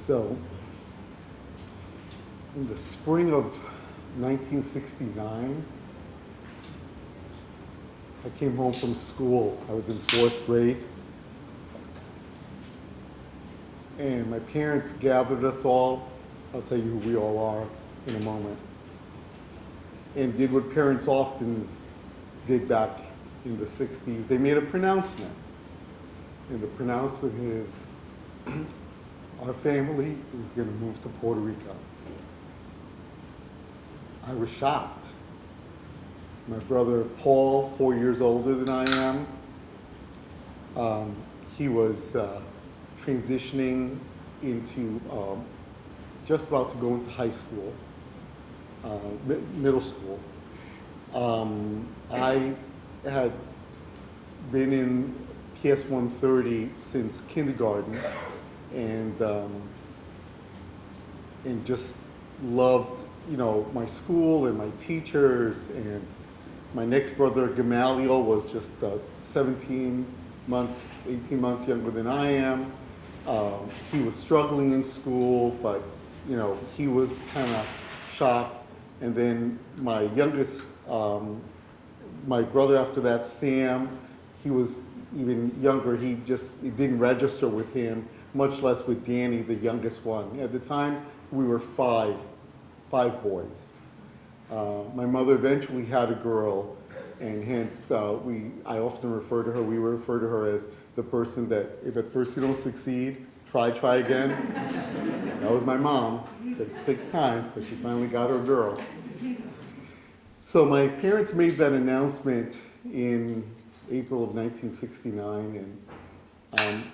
So, in the spring of 1969, I came home from school. I was in 4th grade. And my parents gathered us all. I'll tell you who we all are in a moment. And did what parents often did back in the 60s. They made a pronouncement. And the pronouncement is, our family is going to move to Puerto Rico. I was shocked. My brother Paul, 4 years older than I am, he was transitioning into just about to go into high school, middle school. I had been in PS 130 since kindergarten, and just loved, my school and my teachers. And my next brother Gamaliel was just 18 months younger than I am. He was struggling in school, but he was kind of shocked. And then my youngest, my brother after that, Sam, he was even younger. It didn't register with him, much less with Danny, the youngest one. At the time, we were five boys. My mother eventually had a girl, and hence I often refer to her, we refer to her as the person that if at first you don't succeed, try again. That was my mom. It took 6 times, but she finally got her girl. So my parents made that announcement in April of 1969, and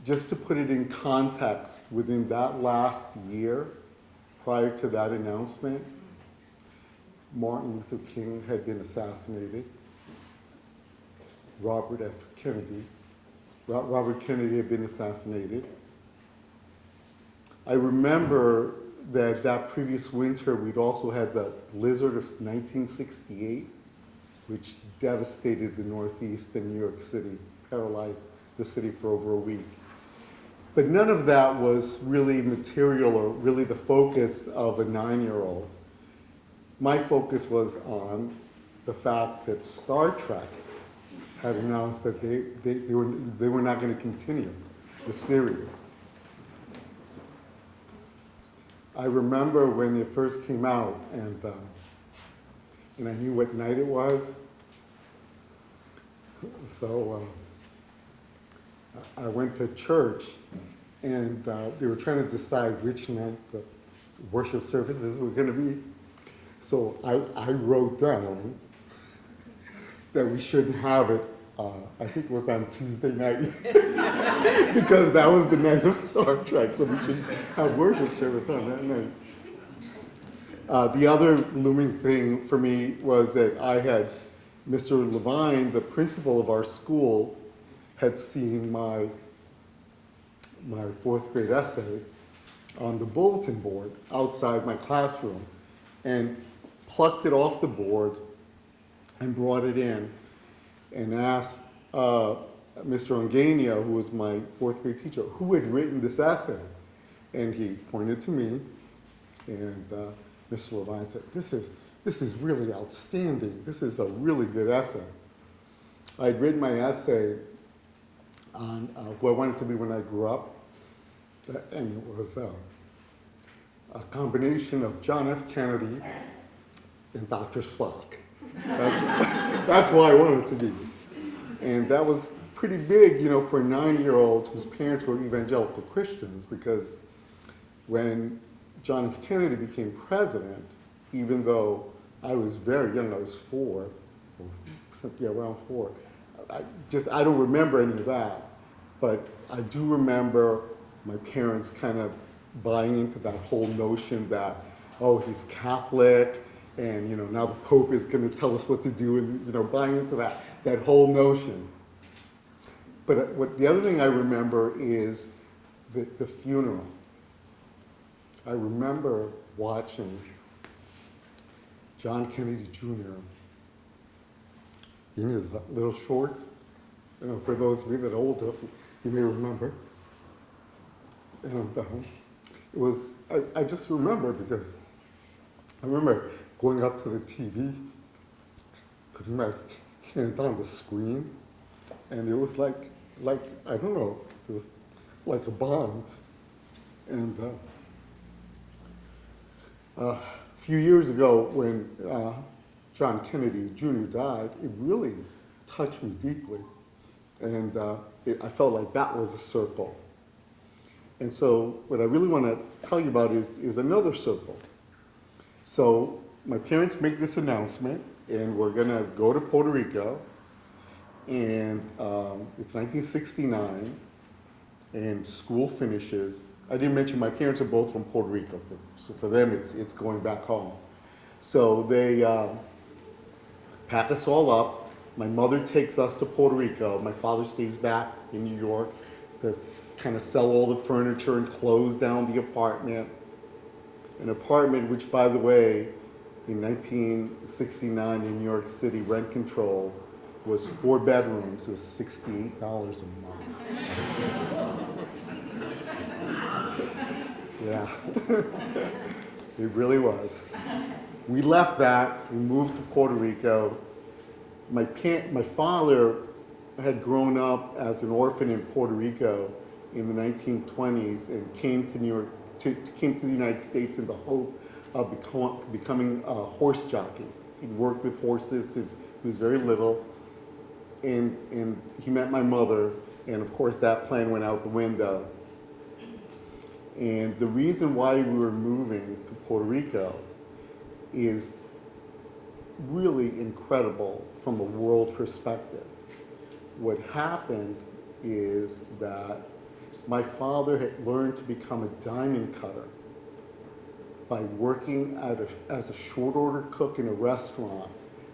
just to put it in context, within that last year, prior to that announcement, Martin Luther King had been assassinated. Robert Kennedy had been assassinated. I remember that previous winter, we'd also had the blizzard of 1968, which devastated the Northeast and New York City, paralyzed the city for over a week. But none of that was really material or really the focus of a 9-year-old. My focus was on the fact that Star Trek had announced that they were not going to continue the series. I remember when it first came out, and I knew what night it was. So I went to church, and they were trying to decide which night the worship services were going to be. So I wrote down that we shouldn't have it, I think it was on Tuesday night, because that was the night of Star Trek, so we should have worship service on that night. The other looming thing for me was that I had, Mr. Levine, the principal of our school, had seen my 4th grade essay on the bulletin board outside my classroom, and plucked it off the board and brought it in and asked Mr. Ongania, who was my 4th grade teacher, who had written this essay. And he pointed to me, and Mr. Levine said, this is really outstanding. This is a really good essay. I'd written my essay on who I wanted to be when I grew up, and it was a combination of John F. Kennedy and Dr. Spock. That's who I wanted to be. And that was pretty big, for a 9-year-old whose parents were evangelical Christians, because when John F. Kennedy became president, even though I was very young, I was 4, around 4, I don't remember any of that, but I do remember my parents kind of buying into that whole notion that, oh, he's Catholic, and now the Pope is going to tell us what to do, and buying into that whole notion. But what the other thing I remember is the funeral. I remember watching John Kennedy Jr. in his little shorts. For those of you that are old enough, you may remember. And it was, I just remember because I remember going up to the TV, putting my hand on the screen, and it was like, I don't know, it was like a bond. And a few years ago when John Kennedy Jr. died, it really touched me deeply. And I felt like that was a circle. And so what I really want to tell you about is another circle. So my parents make this announcement, and we're going to go to Puerto Rico. And it's 1969, and school finishes. I didn't mention my parents are both from Puerto Rico, so for them it's going back home. So they pack us all up. My mother takes us to Puerto Rico. My father stays back in New York to kind of sell all the furniture and close down the apartment. An apartment which, by the way, in 1969 in New York City, rent control was 4 bedrooms. It was $68 a month. Yeah, it really was. We left that, we moved to Puerto Rico. My father had grown up as an orphan in Puerto Rico in the 1920s and came to New York, came to the United States in the hope of becoming a horse jockey. He'd worked with horses since he was very little, and he met my mother, and of course that plan went out the window. And the reason why we were moving to Puerto Rico is really incredible from a world perspective. What happened is that my father had learned to become a diamond cutter by working as a short order cook in a restaurant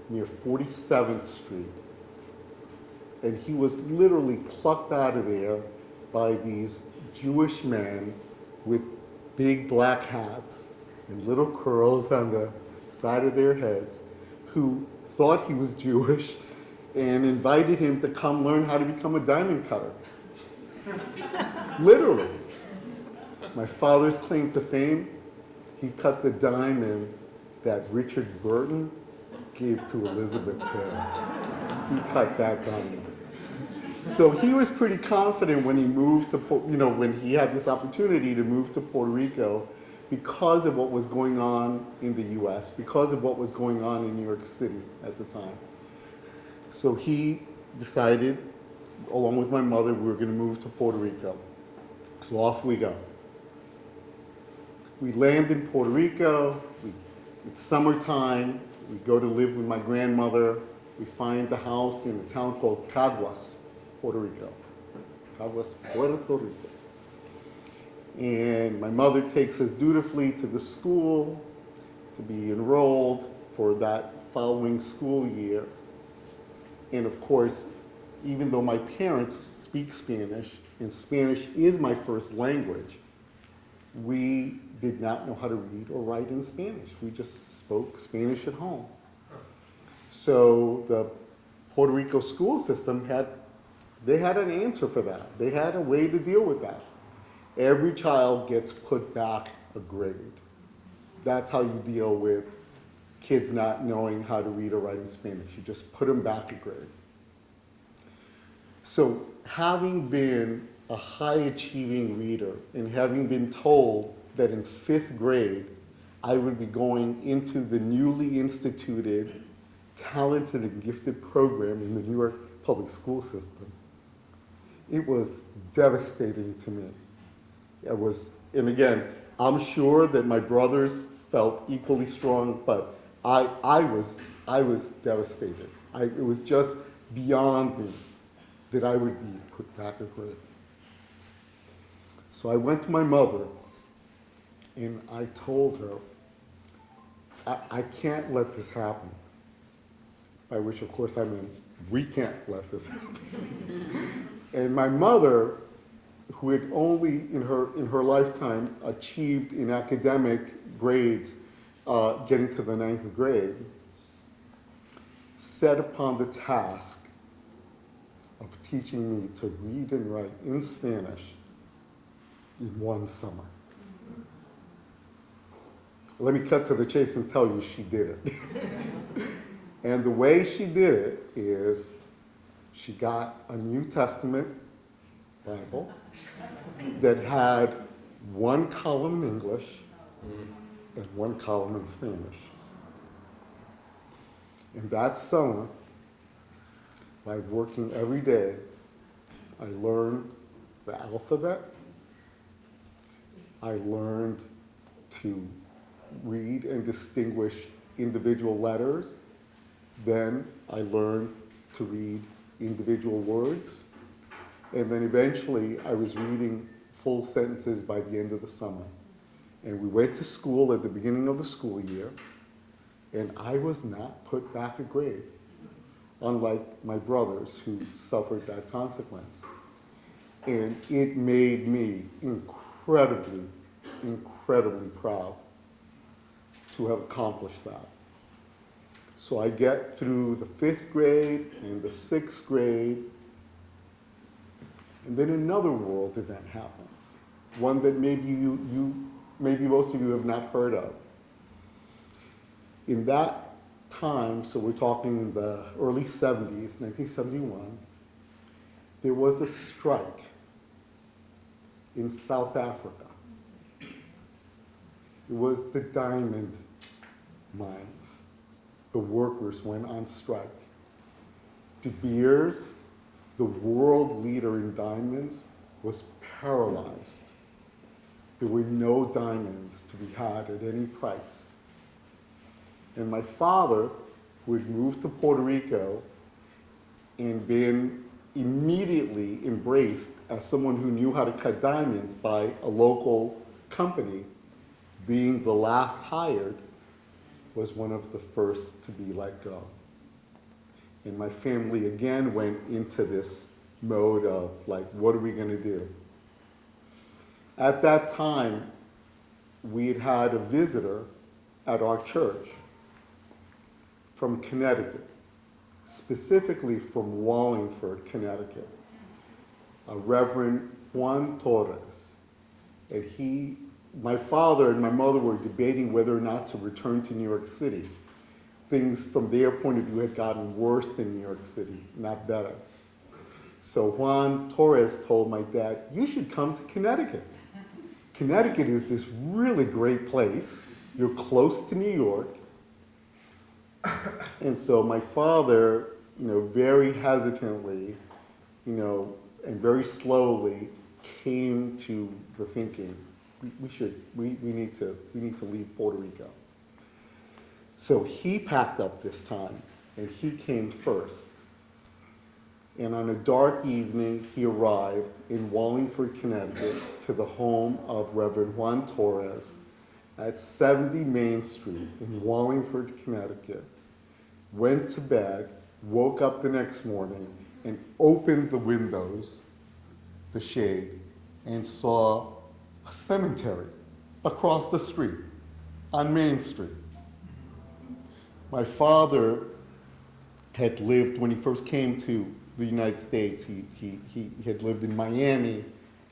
near 47th Street. And he was literally plucked out of there by these Jewish men with big black hats and little curls on the side of their heads, who thought he was Jewish and invited him to come learn how to become a diamond cutter. Literally. My father's claim to fame, he cut the diamond that Richard Burton gave to Elizabeth Taylor. He cut that diamond. So he was pretty confident when he moved to, when he had this opportunity to move to Puerto Rico because of what was going on in the US, because of what was going on in New York City at the time. So he decided, along with my mother, we were going to move to Puerto Rico. So off we go. We land in Puerto Rico, it's summertime, we go to live with my grandmother, we find a house in a town called Caguas, Puerto Rico. Caguas, Puerto Rico. And my mother takes us dutifully to the school to be enrolled for that following school year. And of course, even though my parents speak Spanish, and Spanish is my first language, we did not know how to read or write in Spanish. We just spoke Spanish at home. So the Puerto Rico school system had an answer for that. They had a way to deal with that. Every child gets put back a grade. That's how you deal with kids not knowing how to read or write in Spanish. You just put them back a grade. So having been a high-achieving reader and having been told that in 5th grade I would be going into the newly instituted talented and gifted program in the New York public school system, it was devastating to me. It was, and again, I'm sure that my brothers felt equally strong, but I was devastated. It was just beyond me that I would be put back a grade. So I went to my mother and I told her, I can't let this happen. By which, of course, I mean, we can't let this happen. And my mother, who had only in her lifetime achieved in academic grades, getting to the 9th grade, set upon the task of teaching me to read and write in Spanish in one summer. let me cut to the chase and tell you she did it. And the way she did it is she got a New Testament Bible that had one column in English and one column in Spanish. And that summer, by working every day, I learned the alphabet. I learned to read and distinguish individual letters. Then I learned to read individual words. And then eventually I was reading full sentences by the end of the summer. And we went to school at the beginning of the school year, and I was not put back a grade, unlike my brothers who suffered that consequence. And it made me incredibly, incredibly proud to have accomplished that. So I get through the 5th grade and the 6th grade, and then another world event happens, one that maybe most of you have not heard of. In that time, so we're talking in the early 70s, 1971, there was a strike in South Africa. It was the diamond mines. The workers went on strike. De Beers, the world leader in diamonds, was paralyzed. There were no diamonds to be had at any price. And my father, who had moved to Puerto Rico and been immediately embraced as someone who knew how to cut diamonds by a local company, being the last hired, was one of the first to be let go. And my family again went into this mode of like, what are we gonna do? At that time, we had had a visitor at our church from Connecticut, specifically from Wallingford, Connecticut, a Reverend Juan Torres. And my father and my mother were debating whether or not to return to New York City. Things from their point of view had gotten worse in New York City, not better. So Juan Torres told my dad, you should come to Connecticut. Connecticut is this really great place. You're close to New York. And so my father, very hesitantly, and very slowly came to the thinking, we need to leave Puerto Rico. So he packed up this time, and he came first. And on a dark evening, he arrived in Wallingford, Connecticut, to the home of Reverend Juan Torres at 70 Main Street in Wallingford, Connecticut, went to bed, woke up the next morning, and opened the windows, the shade, and saw a cemetery across the street on Main Street. My father had lived, when he first came to the United States, he had lived in Miami,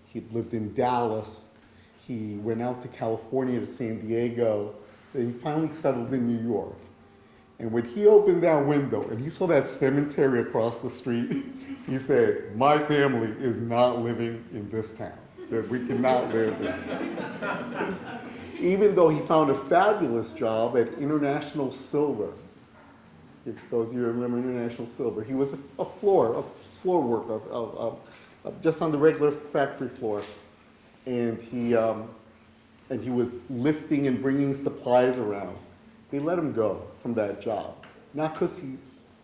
he'd lived in Dallas, he went out to California, to San Diego, then he finally settled in New York. And when he opened that window and he saw that cemetery across the street, he said, my family is not living in this town, that we cannot live in. Even though he found a fabulous job at International Silver. If those of you remember International Silver, he was a floor worker, just on the regular factory floor. And he was lifting and bringing supplies around. They let him go from that job. Not because he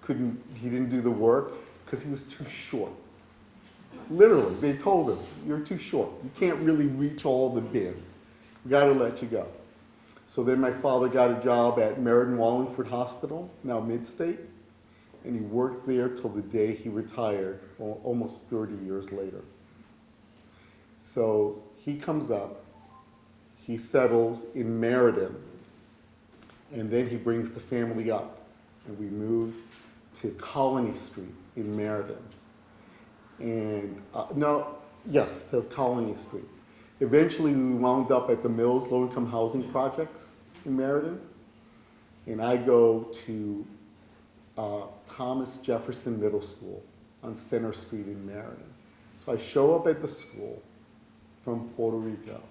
didn't do the work, because he was too short. Literally, they told him, you're too short. You can't really reach all the bins. We gotta let you go. So then my father got a job at Meriden Wallingford Hospital, now Midstate, and he worked there till the day he retired, almost 30 years later. So he comes up, he settles in Meriden, and then he brings the family up, and we move to Colony Street in Meriden. And, to Colony Street. Eventually we wound up at the Mills Low-Income Housing Projects in Meriden, and I go to Thomas Jefferson Middle School on Center Street in Meriden. So I show up at the school from Puerto Rico.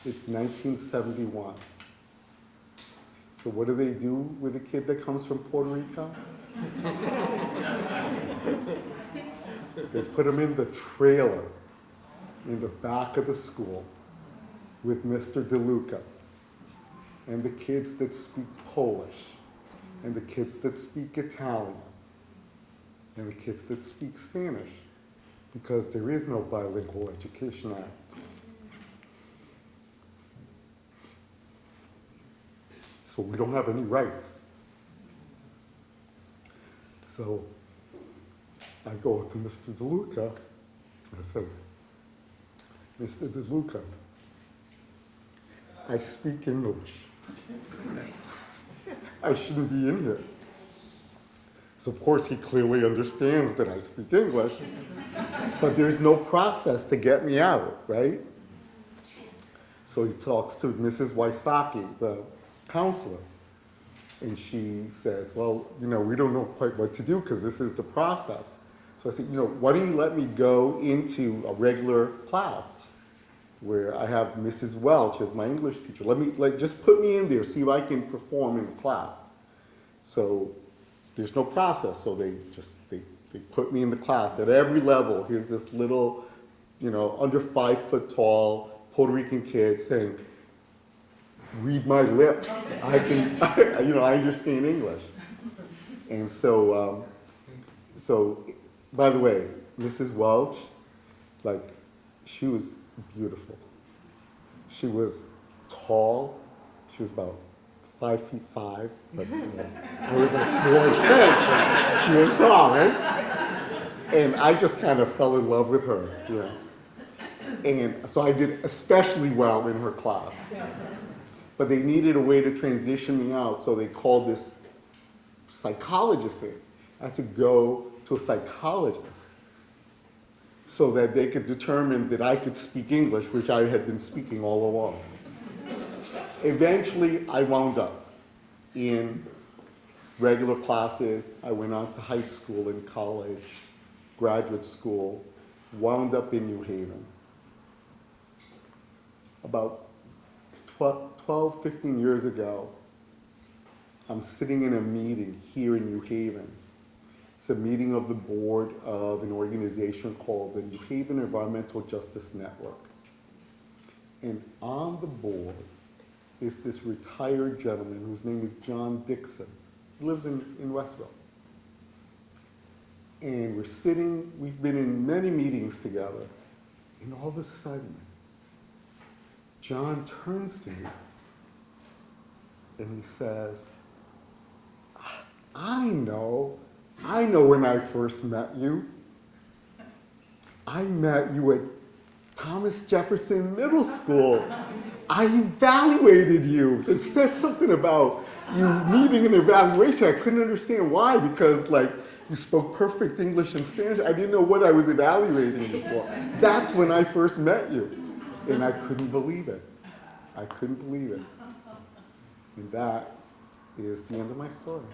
It's 1971. So what do they do with a kid that comes from Puerto Rico? They put him in the trailer in the back of the school with Mr. DeLuca and the kids that speak Polish and the kids that speak Italian and the kids that speak Spanish, because there is no Bilingual Education Act. So we don't have any rights. So I go to Mr. DeLuca, I said, Mr. DeLuca, I speak English. I shouldn't be in here. So of course he clearly understands that I speak English, but there's no process to get me out, right? So he talks to Mrs. Wysocki, the counselor, and she says, well, we don't know quite what to do because this is the process. So I said, why don't you let me go into a regular class where I have Mrs. Welch as my English teacher. Just put me in there, see if I can perform in the class. So there's no process, so they put me in the class at every level. Here's this little, under 5 foot tall Puerto Rican kid saying, read my lips. I can, I understand English. And so, by the way, Mrs. Welch, she was beautiful. She was tall. She was about 5'5", but I was like 4'10", so she was tall, right? And I just kind of fell in love with her, And so I did especially well in her class. But they needed a way to transition me out, so they called this psychologist in. I had to go to a psychologist so that they could determine that I could speak English, which I had been speaking all along. Eventually, I wound up in regular classes. I went on to high school and college, graduate school, wound up in New Haven. About 12, 15 years ago, I'm sitting in a meeting here in New Haven. It's a meeting of the board of an organization called the New Haven Environmental Justice Network. And on the board is this retired gentleman whose name is John Dixon. He lives in Westville. And we've been in many meetings together, and all of a sudden, John turns to me and he says, I know when I first met you. I met you at Thomas Jefferson Middle School. I evaluated you. They said something about you needing an evaluation. I couldn't understand why, because you spoke perfect English and Spanish. I didn't know what I was evaluating you for. That's when I first met you. And I couldn't believe it. I couldn't believe it. And that is the end of my story.